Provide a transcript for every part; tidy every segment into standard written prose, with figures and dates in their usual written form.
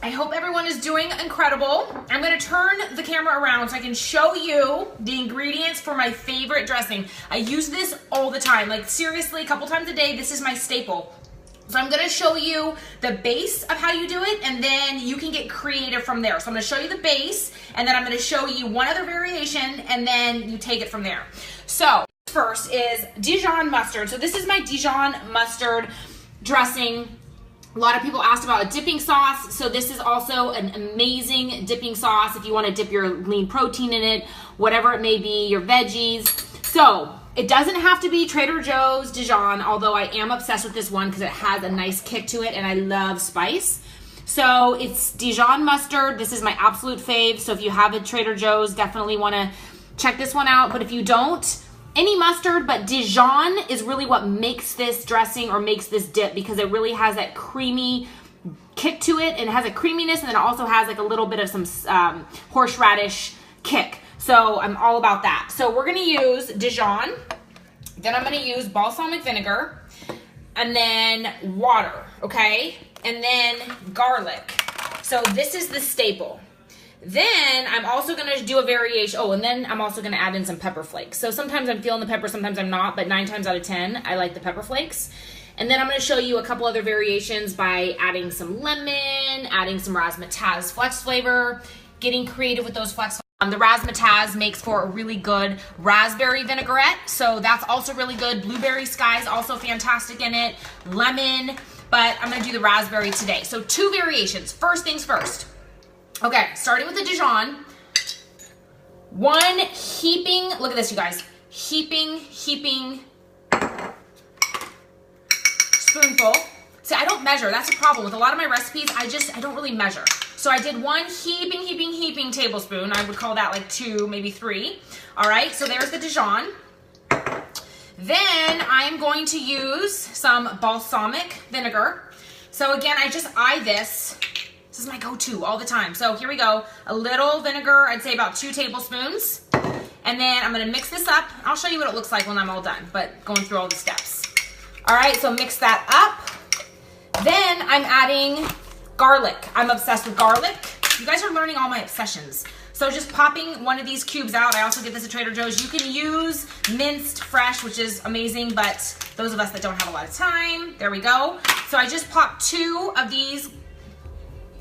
I hope everyone is doing incredible. I'm gonna turn the camera around so I can show you the ingredients for my favorite dressing. I use this all the time, like seriously, a couple times a day. This is my staple. So I'm gonna show you the base of how you do it, and then you can get creative from there. So I'm gonna show you the base, and then I'm gonna show you one other variation, and then you take it from there. So first is Dijon mustard. So this is my Dijon mustard dressing. A lot of people asked about a dipping sauce, so this is also an amazing dipping sauce if you want to dip your lean protein in it, whatever it may be, your veggies. So it doesn't have to be Trader Joe's Dijon, although I am obsessed with this one because it has a nice kick to it and I love spice. So it's Dijon mustard. This is my absolute fave, so if you have a Trader Joe's, definitely want to check this one out. But if you don't, any mustard, but Dijon is really what makes this dressing or makes this dip, because it really has that creamy kick to it, and it has a creaminess, and then it also has like a little bit of some horseradish kick. So I'm all about that. So we're gonna use Dijon, then I'm gonna use balsamic vinegar, and then water, okay? And then garlic. So this is the staple. Then I'm also gonna do a variation. Oh, and then I'm also gonna add in some pepper flakes. So sometimes I'm feeling the pepper, sometimes I'm not, but 9 times out of 10, I like the pepper flakes. And then I'm gonna show you a couple other variations by adding some lemon, adding some razzmatazz flex flavor, getting creative with those flex. The razzmatazz makes for a really good raspberry vinaigrette, so that's also really good. Blueberry sky is also fantastic in it. Lemon, but I'm gonna do the raspberry today. So 2 variations. First things first. Okay, starting with the Dijon, 1 heaping, look at this, you guys, heaping spoonful. See, I don't measure. That's a problem with a lot of my recipes. I don't really measure. So I did 1 heaping tablespoon. I would call that like 2, maybe 3. All right, so there's the Dijon. Then I'm going to use some balsamic vinegar. So again, I just eye this. This is my go-to all the time. So here we go. A little vinegar, I'd say about 2 tablespoons. And then I'm gonna mix this up. I'll show you what it looks like when I'm all done, but going through all the steps. All right, so mix that up. Then I'm adding garlic. I'm obsessed with garlic. You guys are learning all my obsessions. So just popping one of these cubes out. I also get this at Trader Joe's. You can use minced fresh, which is amazing, but those of us that don't have a lot of time, there we go. So I just popped 2 of these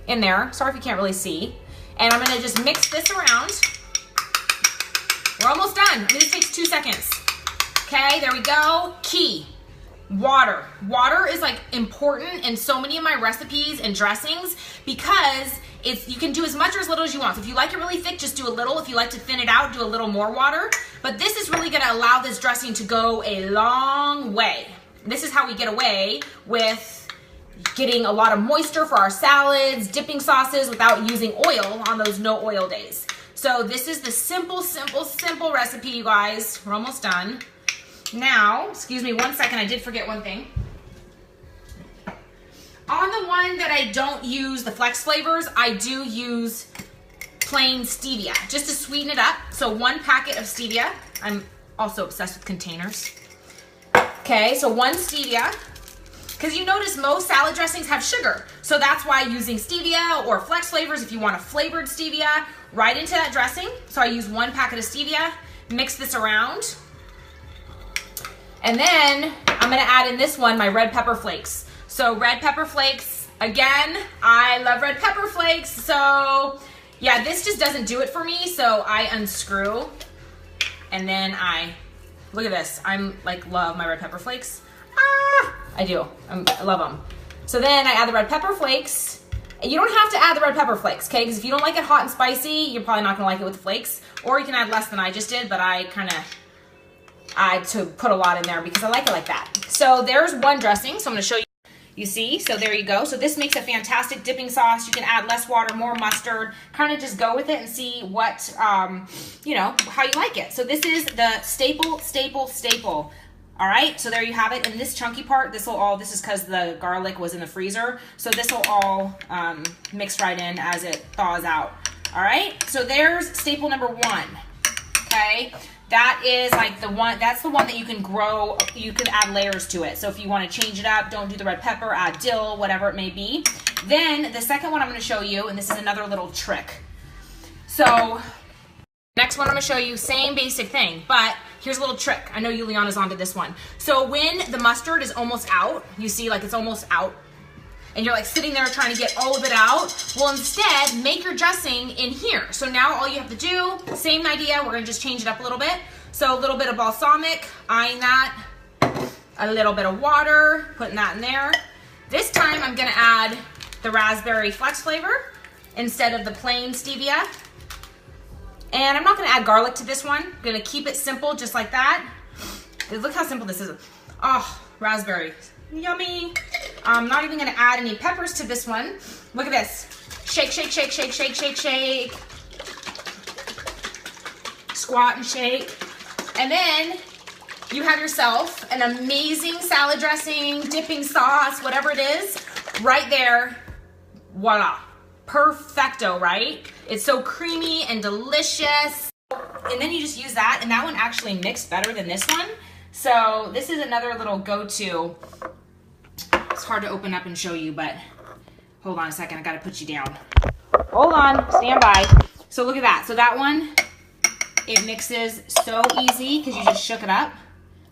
in there. Sorry if you can't really see. And I'm gonna just mix this around. We're almost done. I mean, this takes 2 seconds. Okay, there we go. Key, water. Water is like important in so many of my recipes and dressings because you can do as much or as little as you want. So if you like it really thick, just do a little. If you like to thin it out, do a little more water. But this is really gonna allow this dressing to go a long way. This is how we get away with getting a lot of moisture for our salads, dipping sauces without using oil on those no oil days. So this is the simple recipe, you guys. We're almost done. Now, excuse me 1 second, I did forget one thing. On the one that I don't use the flex flavors, I do use plain stevia, just to sweeten it up. So 1 packet of stevia. I'm also obsessed with containers. Okay, so 1 stevia. Because you notice most salad dressings have sugar. So that's why using stevia or flex flavors, if you want a flavored stevia, right into that dressing. So I use 1 packet of stevia, mix this around. And then I'm gonna add in this one, my red pepper flakes. So red pepper flakes, again, I love red pepper flakes. So yeah, this just doesn't do it for me. So I unscrew and then look at this. I'm like, love my red pepper flakes. I do. I love them. So then I add the red pepper flakes. And you don't have to add the red pepper flakes, okay? Because if you don't like it hot and spicy, you're probably not gonna like it with the flakes. Or you can add less than I just did, but I to put a lot in there because I like it like that. So there's 1 dressing. So I'm gonna show you. You see? So there you go. So this makes a fantastic dipping sauce. You can add less water, more mustard. Kind of just go with it and see what, you know, how you like it. So this is the staple. All right, so there you have it. And this chunky part, this is because the garlic was in the freezer. So this will all mix right in as it thaws out. All right, so there's staple number 1, okay? That is like the one, that's the one that you can grow, you can add layers to it. So if you want to change it up, don't do the red pepper, add dill, whatever it may be. Then the second one I'm going to show you, and this is another little trick. So next one I'm going to show you, same basic thing, but here's a little trick. I know Juliana's onto this one. So when the mustard is almost out, you see like it's almost out, and you're like sitting there trying to get all of it out, well, instead, make your dressing in here. So now all you have to do, same idea, we're gonna just change it up a little bit. So a little bit of balsamic, eyeing that, a little bit of water, putting that in there. This time I'm gonna add the raspberry flex flavor instead of the plain stevia. And I'm not gonna add garlic to this one. I'm gonna keep it simple, just like that. Look how simple this is. Oh, raspberry, yummy. I'm not even gonna add any peppers to this one. Look at this. Shake, shake, shake, shake, shake, shake, shake. Squat and shake. And then you have yourself an amazing salad dressing, dipping sauce, whatever it is, right there. Voila. Perfecto, right? It's so creamy and delicious. And then you just use that, and that one actually mixed better than this one. So this is another little go-to. It's hard to open up and show you, but hold on a second. I gotta put you down. Hold on, stand by. So look at that. So that one, it mixes so easy because you just shook it up.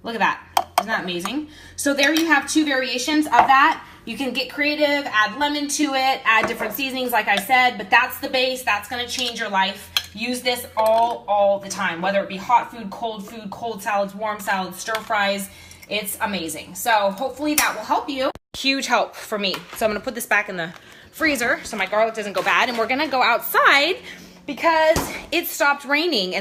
Look at that. Isn't that amazing? So there you have two variations of that. You can get creative, add lemon to it, add different seasonings like I said, but that's the base. That's gonna change your life. Use this all the time, whether it be hot food, cold salads, warm salads, stir fries. It's amazing. So hopefully that will help you. Huge help for me. So I'm gonna put this back in the freezer so my garlic doesn't go bad, and we're gonna go outside because it stopped raining.